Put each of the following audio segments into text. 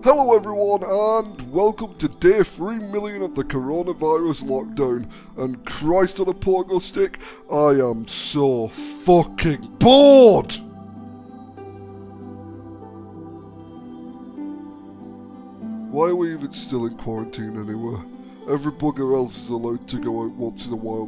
Hello everyone and welcome to day 3 million of the coronavirus lockdown, and Christ on a pogo stick, I am so fucking bored! Why are we even still in quarantine anyway? Every bugger else is allowed to go out once in a while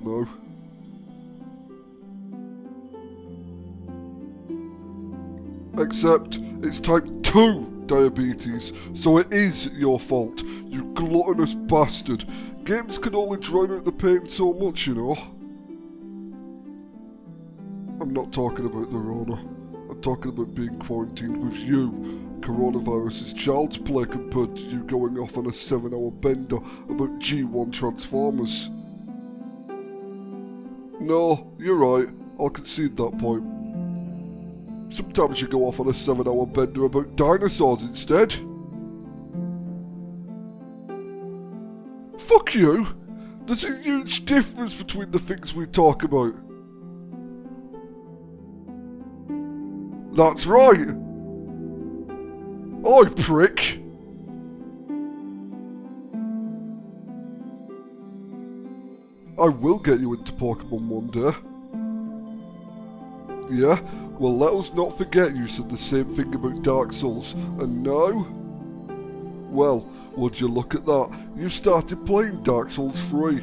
now. Except it's type 2 diabetes, so it is your fault, you gluttonous bastard. Games can only drown out the pain so much, you know. I'm not talking about the Rona. I'm talking about being quarantined with you. Coronavirus is child's play compared to you going off on a 7-hour bender about G1 Transformers. No, you're right, I'll concede that point. Sometimes you go off on a 7-hour bender about dinosaurs instead. Fuck you! There's a huge difference between the things we talk about. That's right! Oi, prick! I will get you into Pokemon one day. Yeah? Well, let us not forget you said the same thing about Dark Souls, and now? Well, would you look at that, you started playing Dark Souls 3.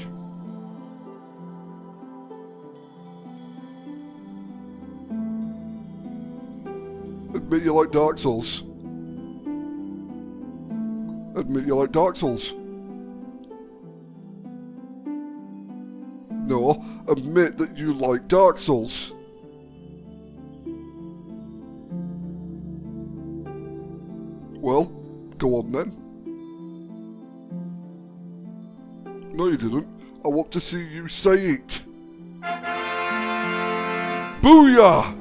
Admit you like Dark Souls. Admit you like Dark Souls. No, admit that you like Dark Souls. Well, go on then. No you didn't. I want to see you say it. Booyah!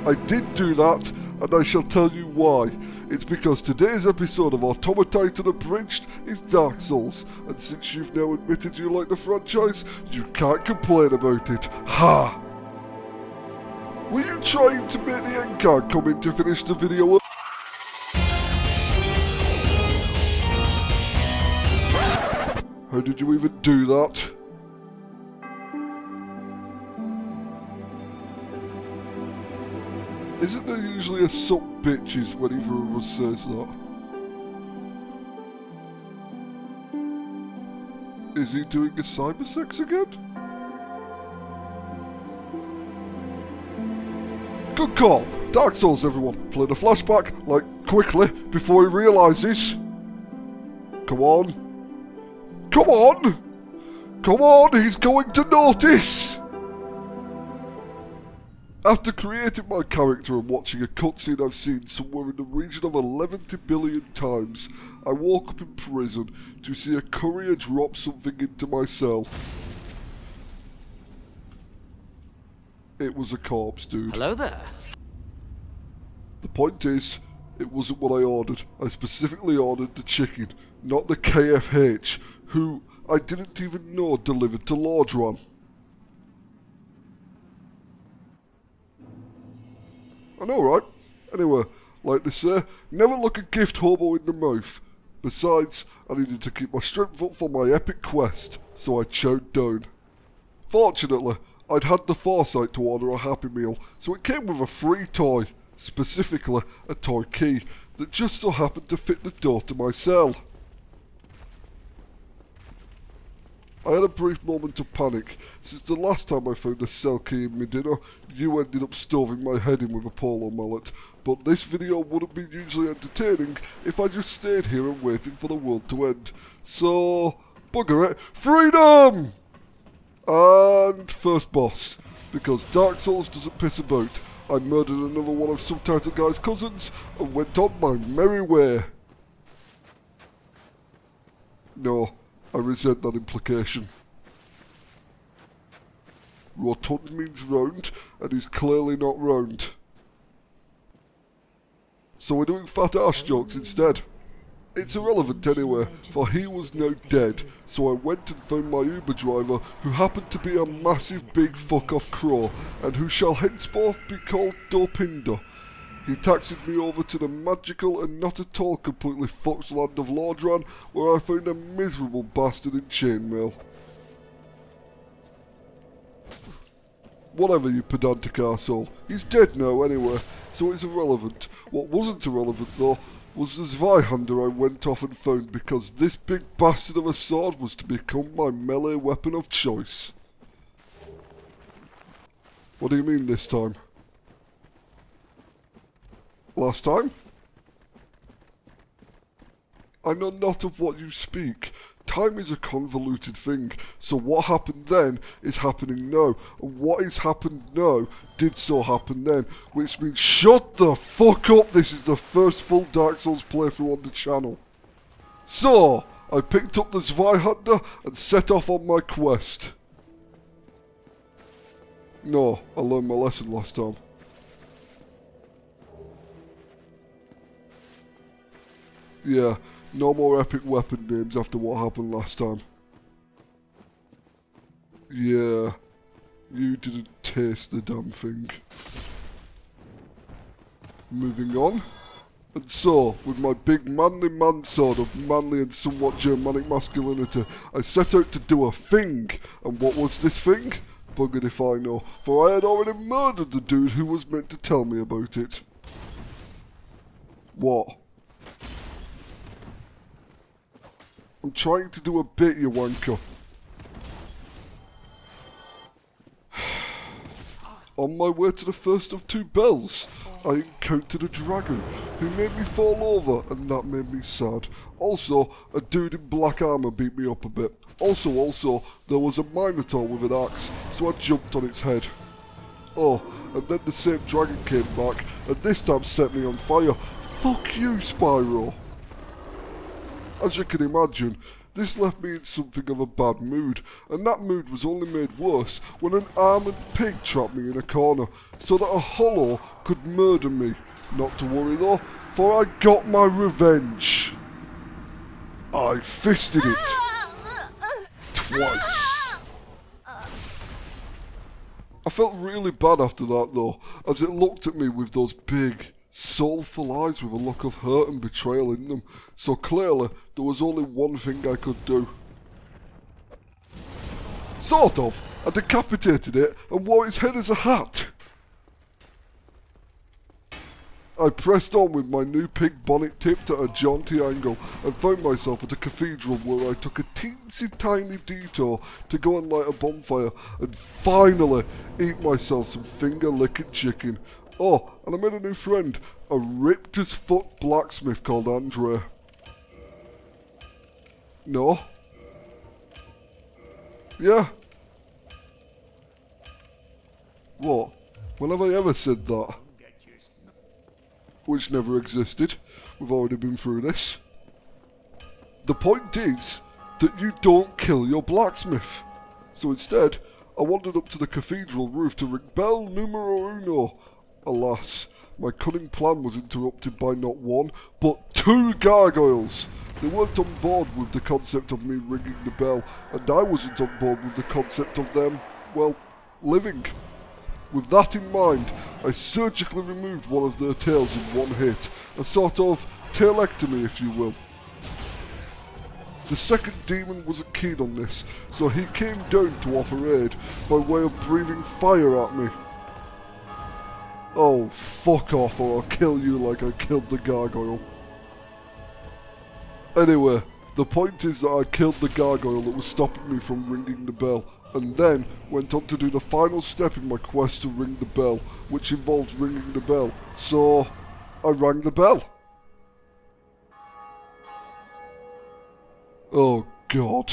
I did do that, and I shall tell you why. It's because today's episode of AutomaTitan Abridged is Dark Souls, and since you've now admitted you like the franchise, you can't complain about it. Ha! Were you trying to make the end card come in to finish the video? How did you even do that? Isn't there usually a sup bitches when either of us says that? Is he doing a cybersex again? Good call! Dark Souls everyone! Play the flashback, like, quickly, before he realises. Come on! Come on! Come on, he's going to notice! After creating my character and watching a cutscene I've seen somewhere in the region of 11 billion times, I woke up in prison to see a courier drop something into my cell. It was a corpse, dude. Hello there. The point is, it wasn't what I ordered. I specifically ordered the chicken, not the KFH, who I didn't even know delivered to Lordran. I know, right? Anyway, like they say, never look a gift hobo in the mouth. Besides, I needed to keep my strength up for my epic quest, so I chowed down. Fortunately, I'd had the foresight to order a Happy Meal, so it came with a free toy, specifically a toy key, that just so happened to fit the door to my cell. I had a brief moment of panic, since the last time I found a cell key in my dinner, you ended up stoving my head in with a polo mallet, but this video wouldn't be hugely entertaining if I just stayed here and waited for the world to end. So, bugger it, freedom! And first boss, because Dark Souls doesn't piss about, I murdered another one of Subtitle Guy's cousins and went on my merry way. No, I resent that implication. Rotund means round, and he's clearly not round. So we're doing fat ass jokes instead. It's irrelevant anyway, for he was now dead, so I went and found my Uber driver, who happened to be a massive big fuck off crow, and who shall henceforth be called Dopinder. He taxied me over to the magical and not at all completely fucked land of Lordran, where I found a miserable bastard in chainmail. Whatever, you pedantic arsehole. He's dead now anyway, so it's irrelevant. What wasn't irrelevant though, was the Zweihander I went off and found, because this big bastard of a sword was to become my melee weapon of choice. What do you mean this time? Last time? I know not of what you speak. Time is a convoluted thing, so what happened then is happening now, and what is happened now did so happen then, which means shut the fuck up, this is the first full Dark Souls playthrough on the channel. So, I picked up the Zweihander and set off on my quest. No, I learned my lesson last time. Yeah. No more epic weapon names after what happened last time. Yeah, you didn't taste the damn thing. Moving on. And so, with my big manly man sword of manly and somewhat Germanic masculinity, I set out to do a thing. And what was this thing? Buggered if I know, for I had already murdered the dude who was meant to tell me about it. What? I'm trying to do a bit, you wanker. On my way to the first of two bells, I encountered a dragon who made me fall over, and that made me sad. Also, a dude in black armour beat me up a bit. Also, there was a minotaur with an axe, so I jumped on its head. Oh, and then the same dragon came back, and this time set me on fire. Fuck you, Spyro. As you can imagine, this left me in something of a bad mood, and that mood was only made worse when an armoured pig trapped me in a corner, so that a hollow could murder me. Not to worry though, for I got my revenge. I fisted it. Twice. I felt really bad after that though, as it looked at me with those big, soulful eyes with a look of hurt and betrayal in them, so clearly there was only one thing I could do. Sort of. I decapitated it and wore its head as a hat. I pressed on with my new pig bonnet tipped at a jaunty angle and found myself at a cathedral where I took a teensy tiny detour to go and light a bonfire and finally eat myself some finger licking chicken. Oh, and I made a new friend, a ripped as fuck blacksmith called Andre. No? Yeah? What? When have I ever said that? Which never existed. We've already been through this. The point is that you don't kill your blacksmith. So instead, I wandered up to the cathedral roof to ring bell numero uno. Alas, my cunning plan was interrupted by not one, but two gargoyles. They weren't on board with the concept of me ringing the bell, and I wasn't on board with the concept of them, well, living. With that in mind, I surgically removed one of their tails in one hit, a sort of tailectomy if you will. The second demon wasn't keen on this, so he came down to offer aid by way of breathing fire at me. Oh, fuck off or I'll kill you like I killed the gargoyle. Anyway, the point is that I killed the gargoyle that was stopping me from ringing the bell, and then went on to do the final step in my quest to ring the bell, which involves ringing the bell. So, I rang the bell. Oh god.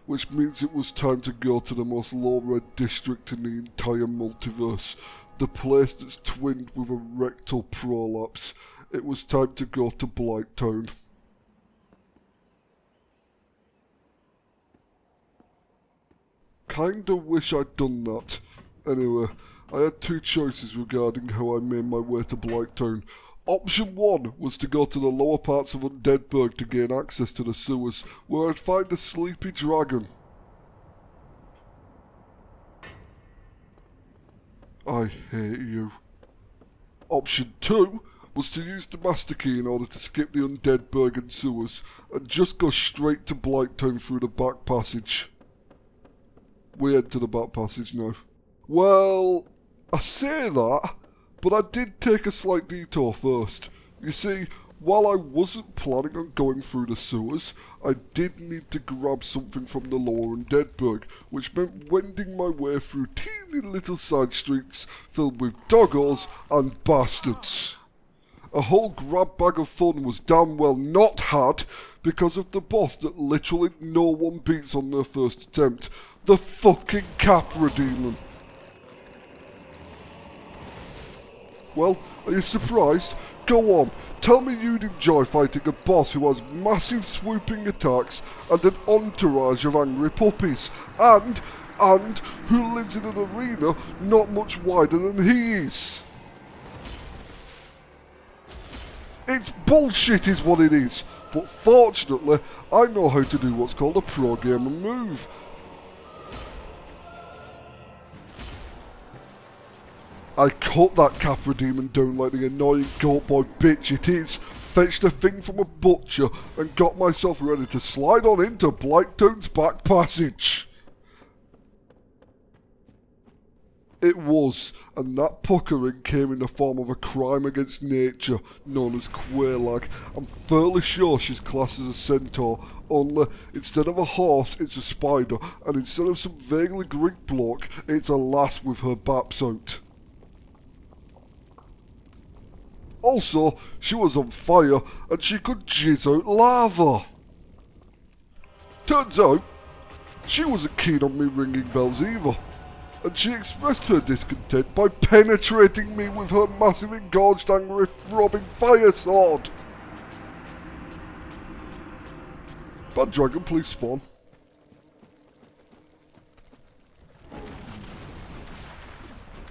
Which means it was time to go to the most low-red district in the entire multiverse. The place that's twinned with a rectal prolapse. It was time to go to Blighttown. Kinda wish I'd done that. Anyway, I had two choices regarding how I made my way to Blighttown. Option 1 was to go to the lower parts of Undeadburg to gain access to the sewers, where I'd find a sleepy dragon. I hate you. Option 2 was to use the master key in order to skip the undead Bergen sewers and just go straight to Blighttown through the back passage. We head to the back passage now. Well, I say that, but I did take a slight detour first. You see, while I wasn't planning on going through the sewers, I did need to grab something from the lower Undeadburg, which meant wending my way through teeny little side streets filled with doggos and bastards. A whole grab bag of fun was damn well not had because of the boss that literally no one beats on their first attempt, the fucking Capra Demon. Well, are you surprised? Go on, tell me you'd enjoy fighting a boss who has massive swooping attacks and an entourage of angry puppies, and who lives in an arena not much wider than he is. It's bullshit is what it is, but fortunately I know how to do what's called a pro gamer move. I cut that Capra Demon down like the annoying goat boy bitch it is, fetched a thing from a butcher and got myself ready to slide on into Blighttown's back passage. It was, and that puckering came in the form of a crime against nature known as Quelaag. I'm fairly sure she's classed as a centaur, only instead of a horse it's a spider, and instead of some vaguely Greek bloke it's a lass with her baps out. Also, she was on fire and she could jizz out lava. Turns out, she wasn't keen on me ringing bells either, and she expressed her discontent by penetrating me with her massive engorged angry throbbing fire sword. Bad dragon, please spawn.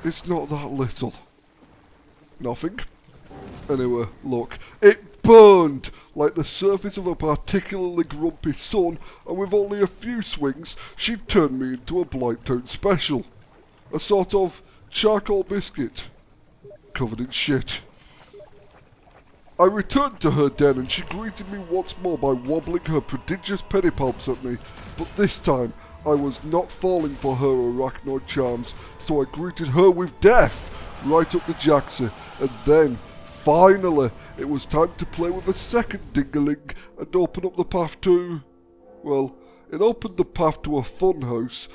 It's not that little. Nothing. Anyway, look, it burned like the surface of a particularly grumpy sun, and with only a few swings, she turned me into a Blighttown special. A sort of charcoal biscuit, covered in shit. I returned to her den and she greeted me once more by wobbling her prodigious pedipalps at me, but this time I was not falling for her arachnoid charms, so I greeted her with death, right up the jacksie, and then, finally, it was time to play with a second dingaling and open up the path to... well, it opened the path to a funhouse,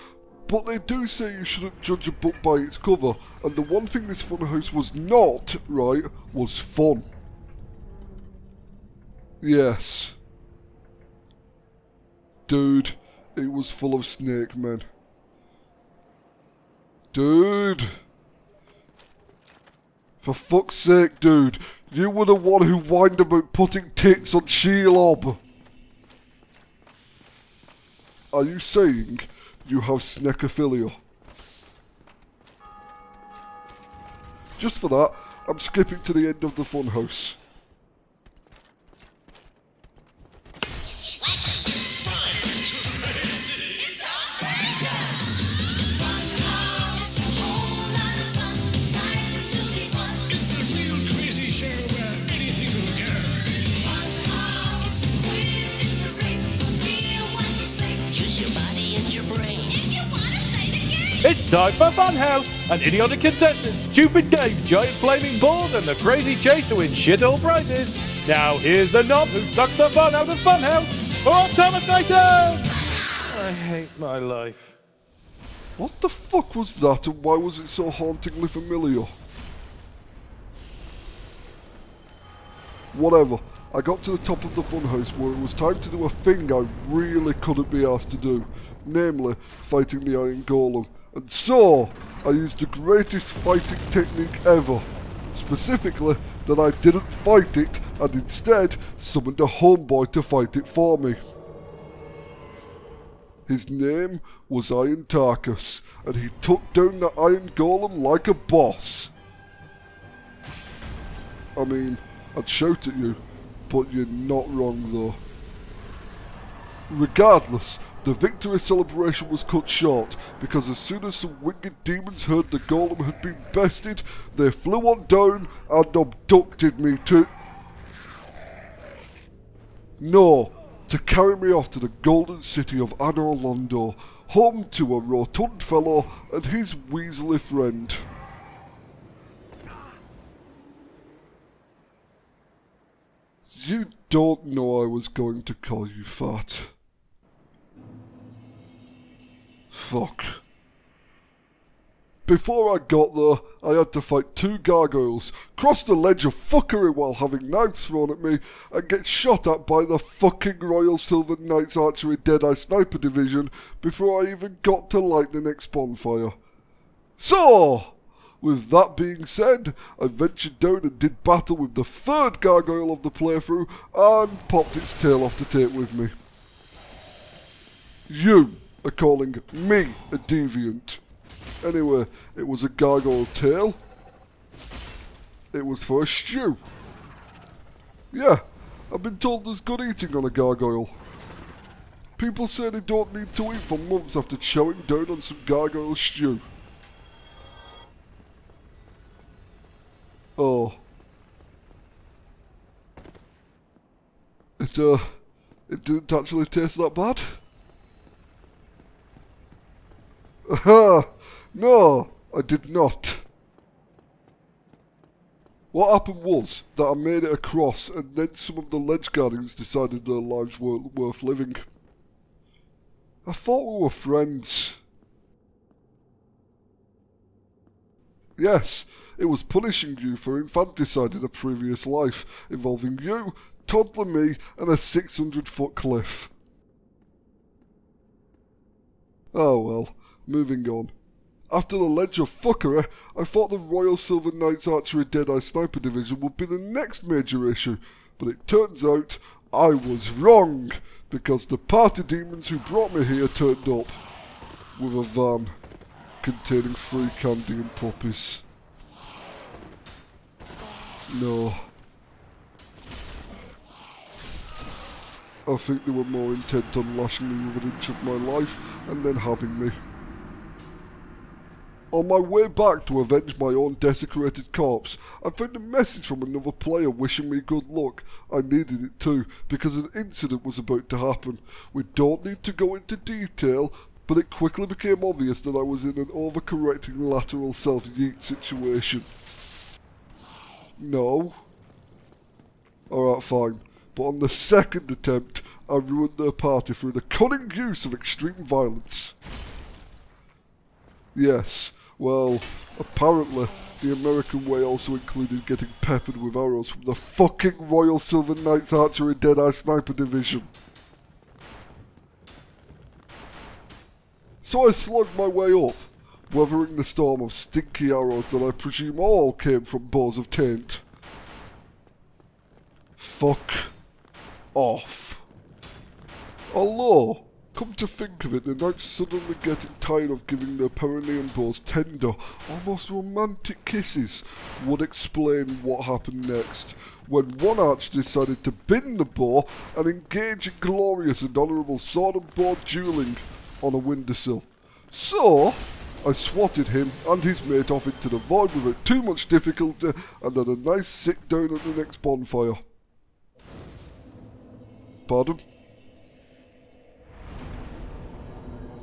but they do say you shouldn't judge a book by its cover, and the one thing this funhouse was not, right, was fun. Yes. Dude, it was full of snake men. Dude! For fuck's sake, dude, you were the one who whined about putting tits on Shelob. Are you saying you have snekophilia? Just for that, I'm skipping to the end of the funhouse. It's time for Funhouse, an idiotic contestant, stupid game, giant flaming balls, and the crazy chase to win shithole prizes. Now here's the knob who sucks the fun out of Funhouse, AutomaTitan! I hate my life. What the fuck was that, and why was it so hauntingly familiar? Whatever, I got to the top of the funhouse where it was time to do a thing I really couldn't be asked to do, namely, fighting the Iron Golem. And so, I used the greatest fighting technique ever. Specifically, that I didn't fight it, and instead summoned a homeboy to fight it for me. His name was Iron Tarkus, and he took down the Iron Golem like a boss. I mean, I'd shout at you, but you're not wrong though. Regardless, The victory celebration was cut short, because as soon as some winged demons heard the golem had been bested, they flew on down and abducted me to carry me off to the golden city of Anor Londo, home to a rotund fellow and his weaselly friend. You don't know I was going to call you fat. Fuck. Before I got there, I had to fight 2 gargoyles, cross the ledge of fuckery while having knives thrown at me, and get shot at by the fucking Royal Silver Knights Archery Deadeye Sniper Division before I even got to light the next bonfire. So, with that being said, I ventured down and did battle with the 3rd gargoyle of the playthrough and popped its tail off to take with me. You are calling me a deviant. Anyway, it was a gargoyle tail. It was for a stew. Yeah, I've been told there's good eating on a gargoyle. People say they don't need to eat for months after chowing down on some gargoyle stew. Oh. It didn't actually taste that bad? Aha! No, I did not. What happened was that I made it across and then some of the ledge guardians decided their lives weren't worth living. I thought we were friends. Yes, it was punishing you for infanticide in a previous life, involving you, toddler me, and a 600-foot cliff. Oh well, moving on. After the ledge of fuckery, I thought the Royal Silver Knights Archery Deadeye Sniper Division would be the next major issue, but it turns out I was wrong, because the party demons who brought me here turned up with a van containing free candy and puppies. No. I think they were more intent on lashing me with an inch of my life and then having me. On my way back to avenge my own desecrated corpse, I found a message from another player wishing me good luck. I needed it too, because an incident was about to happen. We don't need to go into detail, but it quickly became obvious that I was in an overcorrecting lateral self-yeet situation. No. Alright, fine. But on the second attempt, I ruined their party through the cunning use of extreme violence. Yes. Well, apparently, the American way also included getting peppered with arrows from the fucking Royal Silver Knights Archery Deadeye Sniper Division. So I slugged my way up, weathering the storm of stinky arrows that I presume all came from bows of taint. Fuck off. Although, come to think of it, the knights suddenly getting tired of giving their perineum bows tender, almost romantic kisses would explain what happened next, when one archer decided to bin the bow and engage in glorious and honourable sword and bow duelling on a windowsill. So, I swatted him and his mate off into the void without too much difficulty and had a nice sit down at the next bonfire. Pardon?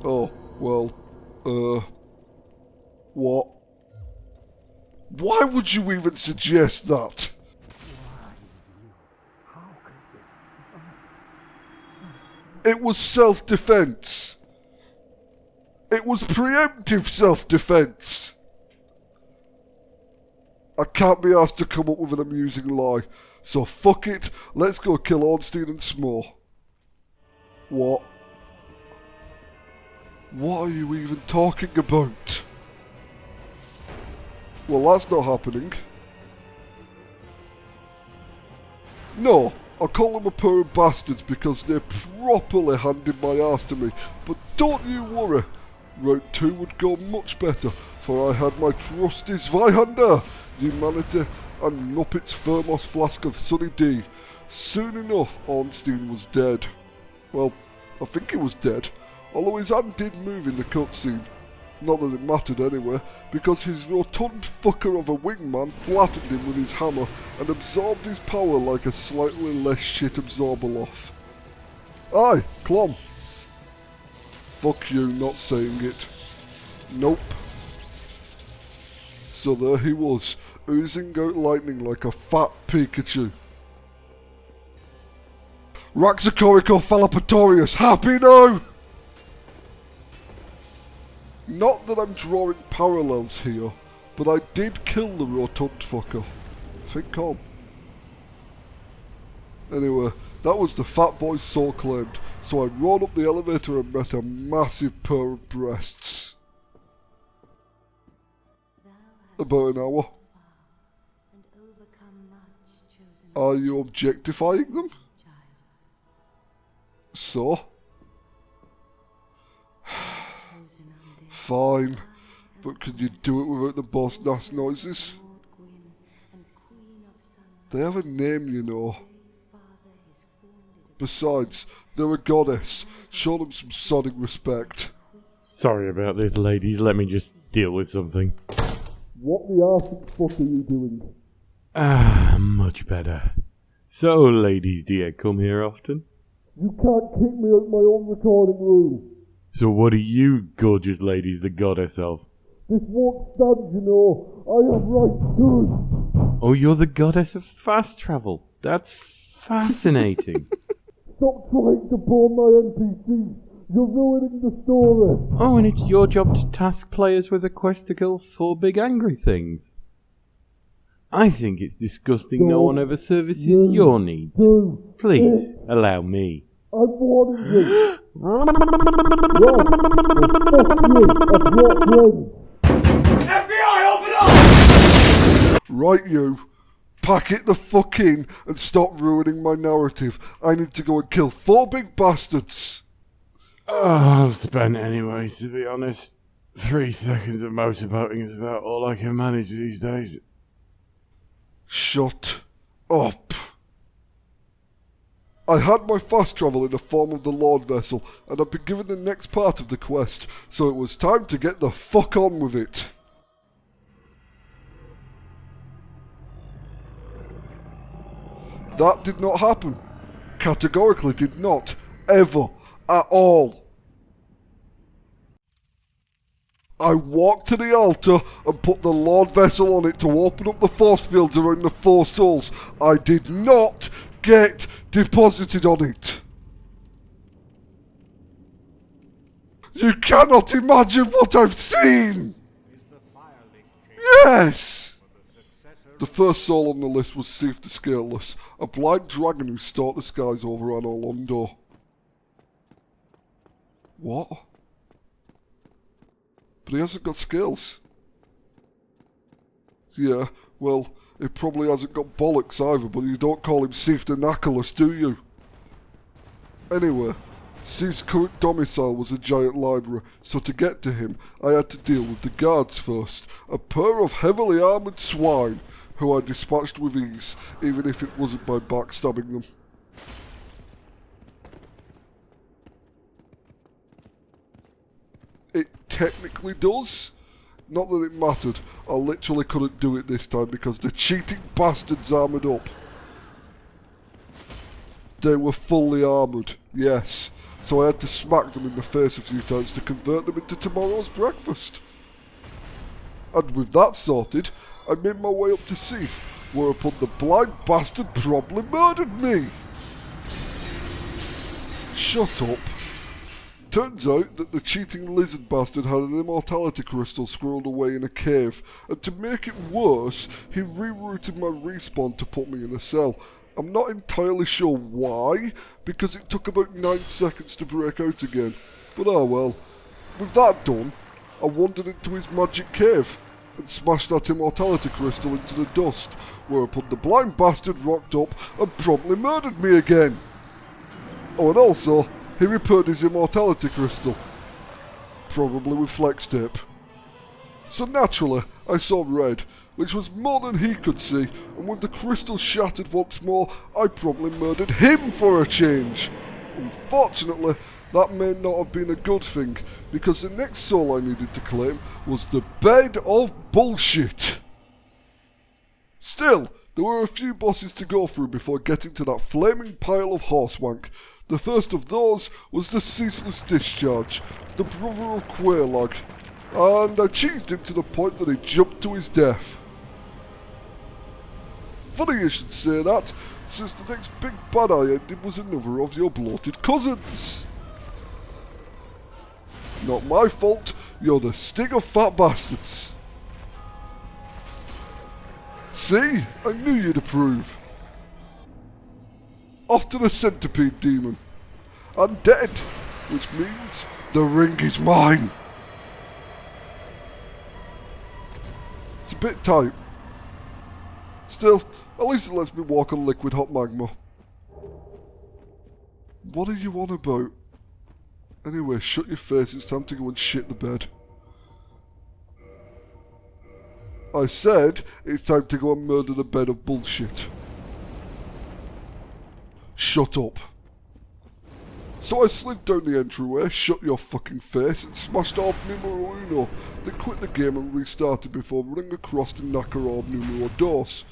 Oh, well, what? Why would you even suggest that? It was self-defense. It was preemptive self-defense. I can't be asked to come up with an amusing lie, so fuck it, let's go kill Ornstein and S'more. What? What are you even talking about? Well, that's not happening. No, I'll call them a pair of bastards because they properly handed my arse to me, but don't you worry. Round 2 would go much better, for I had my trusty Zweihander, Humanity, and Muppet's Thermos flask of Sunny D. Soon enough, Ornstein was dead. Well, I think he was dead. although his hand did move in the cutscene. Not that it mattered anyway, because his rotund fucker of a wingman flattened him with his hammer and absorbed his power like a slightly less shit Absorbaloth. Aye, Clom. Fuck you not saying it. Nope. So there he was, oozing out lightning like a fat Pikachu. Raxacoricophalopatorius, happy now! Not that I'm drawing parallels here, but I did kill the rotund fucker. Think on. Anyway, that was the fat boy so claimed, so I rode up the elevator and met a massive pair of breasts. About an hour. Are you objectifying them? So? Fine, but could you do it without the boss nass noises? They have a name, you know. Besides, they're a goddess. Show them some sodding respect. Sorry about this, ladies. Let me just deal with something. What the arse fuck are you doing? Much better. So, ladies, do you come here often? You can't kick me out my own recording room. So what are you gorgeous ladies the goddess of? This won't stand, you know. I have rights too. Oh, you're the goddess of fast travel. That's fascinating. Stop trying to bore my NPCs. You're ruining the story. Oh, and it's your job to task players with a quest to kill 4 big angry things. I think it's disgusting no one ever services your needs. Please, allow me. I'm warning you. FBI, open up! Right, you. Pack it the fuck in and stop ruining my narrative. I need to go and kill 4 big bastards. Oh, I've spent anyway, to be honest. 3 seconds of motorboating is about all I can manage these days. Shut up. I had my fast travel in the form of the Lord Vessel, and I've been given the next part of the quest, so it was time to get the fuck on with it. That did not happen. Categorically did not. Ever. At all. I walked to the altar and put the Lord Vessel on it to open up the force fields around the 4 souls. I did not get deposited on it. You cannot imagine what I've seen! Yes! The first soul on the list was Seif the Scaleless, a blind dragon who stalked the skies over Anor Londo. What? But he hasn't got scales. Yeah, well, he probably hasn't got bollocks either, but you don't call him Seif the Knackerless, do you? Anyway, Seif's current domicile was a giant library, so to get to him, I had to deal with the guards first, a pair of heavily armoured swine, who I dispatched with ease, even if it wasn't by backstabbing them. It technically does. Not that it mattered, I literally couldn't do it this time because the cheating bastards armoured up. They were fully armoured, yes, so I had to smack them in the face a few times to convert them into tomorrow's breakfast. And with that sorted, I made my way up to Seif, whereupon the blind bastard probably murdered me. Shut up. Turns out that the cheating lizard bastard had an immortality crystal squirreled away in a cave, and to make it worse, he rerouted my respawn to put me in a cell. I'm not entirely sure why, because it took about 9 seconds to break out again. But oh well. With that done, I wandered into his magic cave, and smashed that immortality crystal into the dust, whereupon the blind bastard rocked up and promptly murdered me again. Oh, and also, he repaired his immortality crystal. Probably with flex tape. So naturally, I saw red, which was more than he could see, and with the crystal shattered once more, I promptly murdered him for a change. Unfortunately, that may not have been a good thing, because the next soul I needed to claim was the bed of bullshit. Still, there were a few bosses to go through before getting to that flaming pile of horsewank. The first of those was the Ceaseless Discharge, the brother of Quaerlag, and I cheesed him to the point that he jumped to his death. Funny you should say that, since the next big bad I ended was another of your bloated cousins. Not my fault, you're the sting of fat bastards. See, I knew you'd approve. Off to the centipede demon. I'm dead, which means the ring is mine. It's a bit tight. Still, at least it lets me walk on liquid hot magma. What are you on about? Anyway, shut your face, it's time to go and shit the bed. I said, it's time to go and murder the bed of bullshit. Shut up. So I slid down the entryway, shut your fucking face, and smashed orb numero uno, then quit the game and restarted before running across to knacker orb numero dos.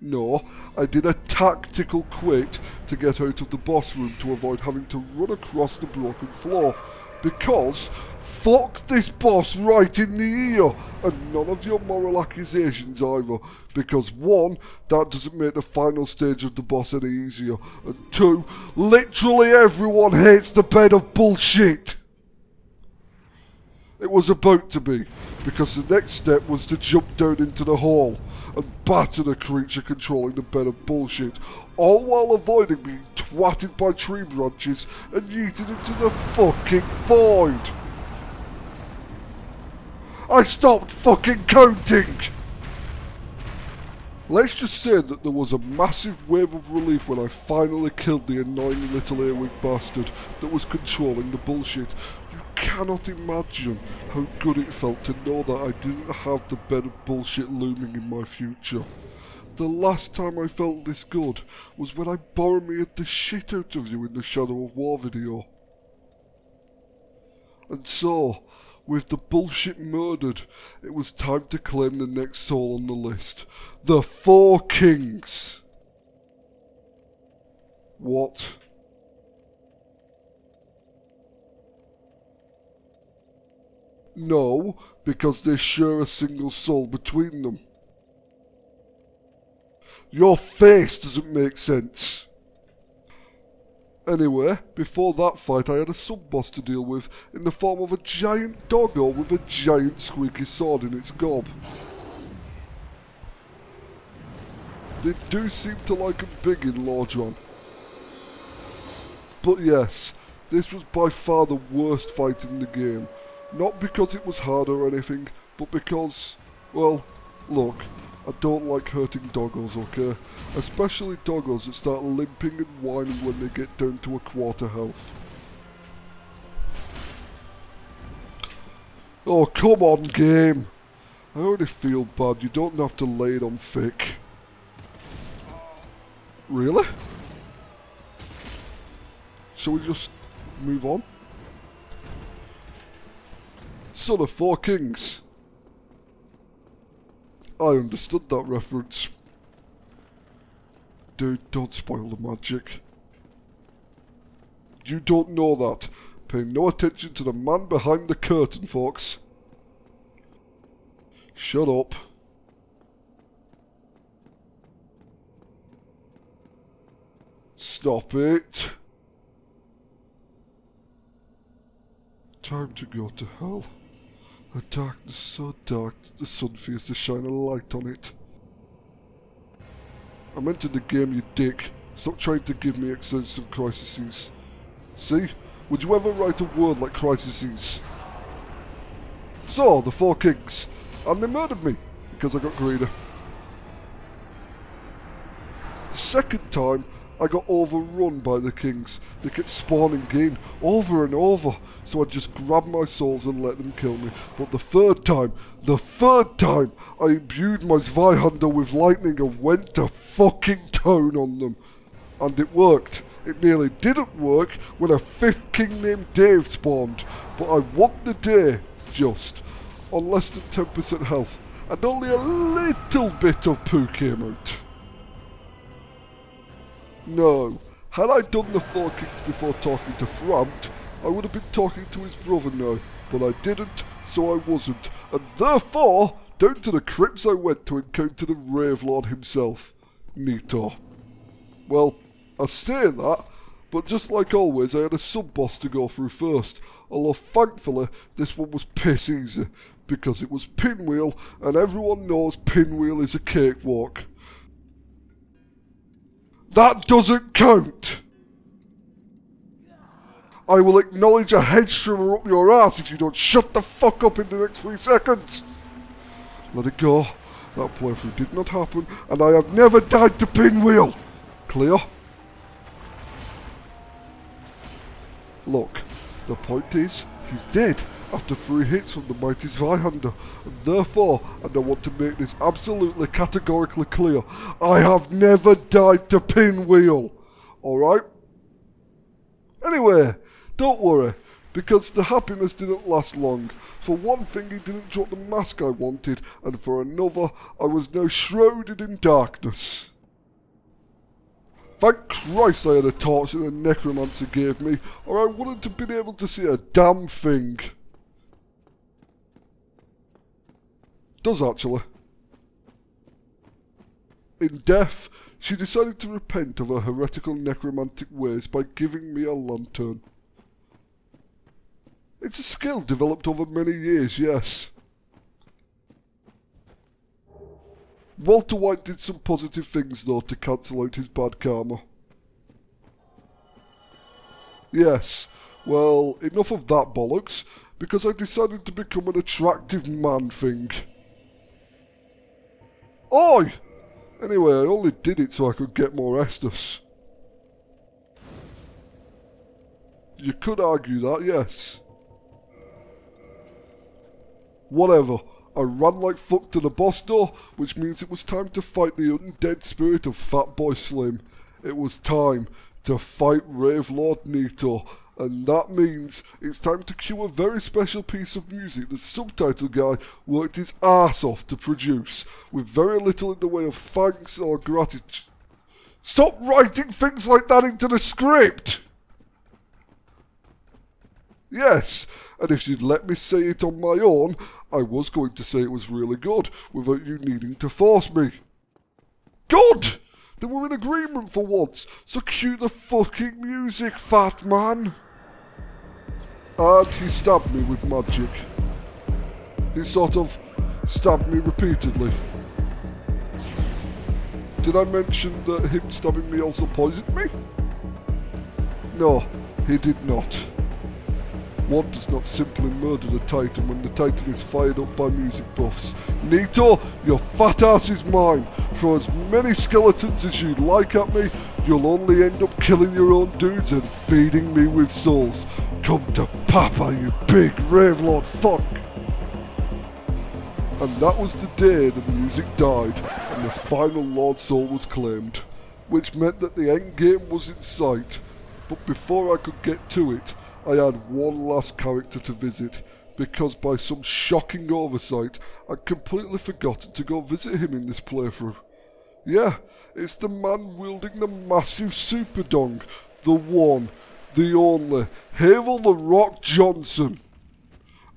No, I did a tactical quit to get out of the boss room to avoid having to run across the broken floor, because fuck this boss right in the ear, and none of your moral accusations either, because 1, that doesn't make the final stage of the boss any easier, and 2, literally everyone hates the bed of bullshit. It was about to be, because the next step was to jump down into the hole and batter the creature controlling the bed of bullshit, all while avoiding being twatted by tree branches and yeeted into the fucking void. I stopped fucking counting! Let's just say that there was a massive wave of relief when I finally killed the annoying little earwig bastard that was controlling the bullshit. You cannot imagine how good it felt to know that I didn't have the bed of bullshit looming in my future. The last time I felt this good was when I Boromired the shit out of you in the Shadow of War video. And so, with the bullshit murdered, it was time to claim the next soul on the list. The 4 Kings! What? No, because they share a single soul between them. Your face doesn't make sense. Anyway, before that fight I had a sub-boss to deal with in the form of a giant doggo with a giant squeaky sword in its gob. They do seem to like him big in Lordran. But yes, this was by far the worst fight in the game. Not because it was hard or anything, but because, well, look, I don't like hurting doggos, okay? Especially doggos that start limping and whining when they get down to a quarter health. Oh, come on, game! I already feel bad, you don't have to lay it on thick. Really? Shall we just move on? So the 4 Kings. I understood that reference. Dude, don't spoil the magic. You don't know that. Pay no attention to the man behind the curtain, folks. Shut up. Stop it. Time to go to hell. A darkness so dark that the sun fears to shine a light on it. I'm entered the game, you dick. Stop trying to give me existential crises. See? Would you ever write a word like crises? So, the 4 Kings. And they murdered me, because I got greedy. The second time, I got overrun by the Kings. They kept spawning in, over and over, so I just grabbed my souls and let them kill me. But the third time, I imbued my Zweihander with lightning and went to fucking town on them. And it worked. It nearly didn't work when a 5th king named Dave spawned, but I won the day, just, on less than 10% health, and only a little bit of poo came out. No, had I done the 4 kicks before talking to Framt, I would have been talking to his brother now, but I didn't, so I wasn't, and therefore, down to the crypts I went to encounter the Rave Lord himself, Nito. Well, I say that, but just like always I had a sub-boss to go through first, although thankfully this one was piss easy, because it was Pinwheel, and everyone knows Pinwheel is a cakewalk. That doesn't count! I will acknowledge a head shrimmer up your ass if you don't shut the fuck up in the next 3 seconds! Let it go. That playthrough did not happen, and I have never died to Pinwheel! Clear? Look, the point is, he's dead after 3 hits from the mighty Zweihander, and therefore, and I want to make this absolutely categorically clear, I have never died to Pinwheel! Alright? Anyway, don't worry, because the happiness didn't last long. For one thing, he didn't drop the mask I wanted, and for another, I was now shrouded in darkness. Thank Christ I had a torch that a necromancer gave me, or I wouldn't have been able to see a damn thing. Does actually. In death, she decided to repent of her heretical necromantic ways by giving me a lantern. It's a skill developed over many years, yes. Walter White did some positive things though to cancel out his bad karma. Yes, well, enough of that bollocks, because I decided to become an attractive man thing. Oi! Anyway, I only did it so I could get more Estus. You could argue that, yes. Whatever, I ran like fuck to the boss door, which means it was time to fight the undead spirit of Fatboy Slim. It was time to fight Rave Lord Nito, and that means it's time to cue a very special piece of music that Subtitle Guy worked his arse off to produce, with very little in the way of thanks or gratitude. Stop writing things like that into the script! Yes, and if you'd let me say it on my own, I was going to say it was really good, without you needing to force me. Good! Then we're in agreement for once, so cue the fucking music, fat man! And he stabbed me with magic. He sort of stabbed me repeatedly. Did I mention that him stabbing me also poisoned me? No, he did not. One does not simply murder the Titan when the Titan is fired up by music buffs. Nito, your fat ass is mine. Throw as many skeletons as you'd like at me, you'll only end up killing your own dudes and feeding me with souls. Come to Papa, you big Ravelord fuck! And that was the day the music died and the final Lord Soul was claimed, which meant that the end game was in sight. But before I could get to it, I had one last character to visit, because by some shocking oversight, I'd completely forgotten to go visit him in this playthrough. Yeah, it's the man wielding the massive super dong, the one, the only, Havel the Rock Johnson.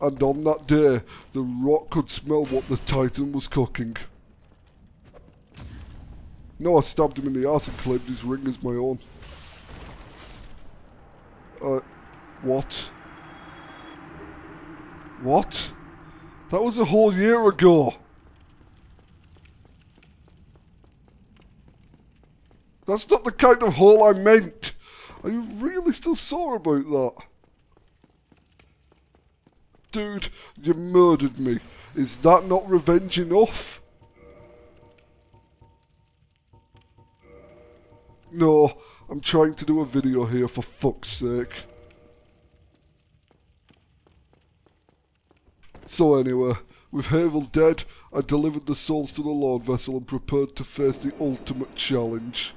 And on that day, the Rock could smell what the Titan was cooking. No, I stabbed him in the arse and claimed his ring as my own. What? What? That was a whole year ago! That's not the kind of hole I meant! Are you really still sore about that? Dude, you murdered me. Is that not revenge enough? No, I'm trying to do a video here for fuck's sake. So anyway, with Havel dead, I delivered the souls to the Lord Vessel and prepared to face the ultimate challenge.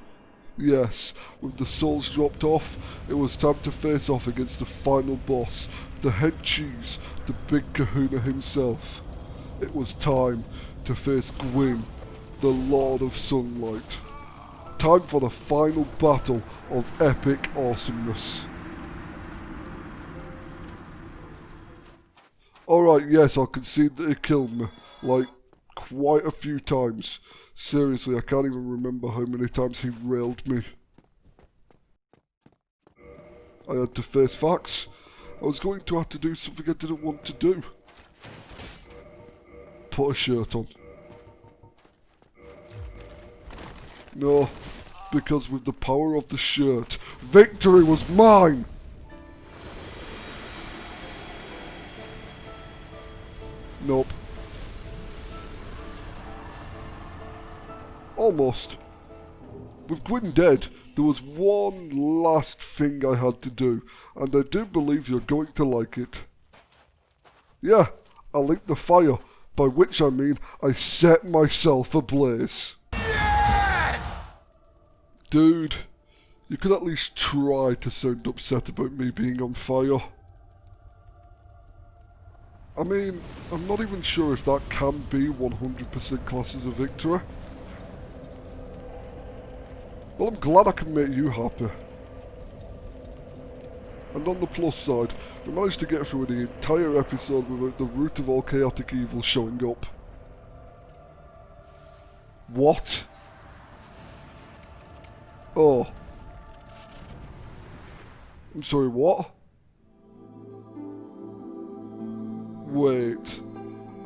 Yes, with the souls dropped off, it was time to face off against the final boss, the head cheese, the big kahuna himself. It was time to face Gwyn, the Lord of Sunlight. Time for the final battle of epic awesomeness. Alright, yes, I'll concede that he killed me, like, quite a few times. Seriously, I can't even remember how many times he railed me. I had to face facts. I was going to have to do something I didn't want to do. Put a shirt on. No, because with the power of the shirt, victory was mine! Nope. Almost. With Gwyn dead, there was one last thing I had to do, and I do believe you're going to like it. Yeah, I lit the fire, by which I mean I set myself ablaze. Yes! Dude, you could at least try to sound upset about me being on fire. I mean, I'm not even sure if that can be 100% classed as a victory. Well, I'm glad I can make you happy. And on the plus side, we managed to get through the entire episode without the root of all chaotic evil showing up. What? Oh. I'm sorry, what? Wait,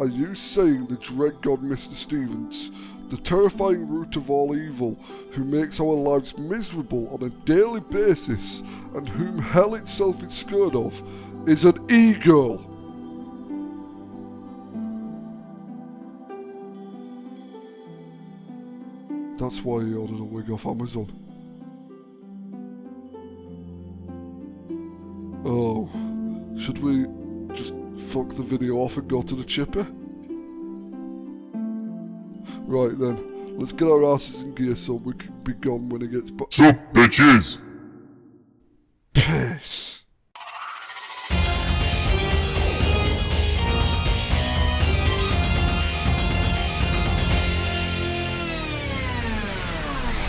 are you saying the dread god Mr. Stevens, the terrifying root of all evil, who makes our lives miserable on a daily basis, and whom hell itself is scared of, is an e-girl? That's why he ordered a wig off Amazon. Oh, should we just fuck the video off and go to the chippy? Right then, let's get our asses in gear so we can be gone when he gets back. Sup, bitches?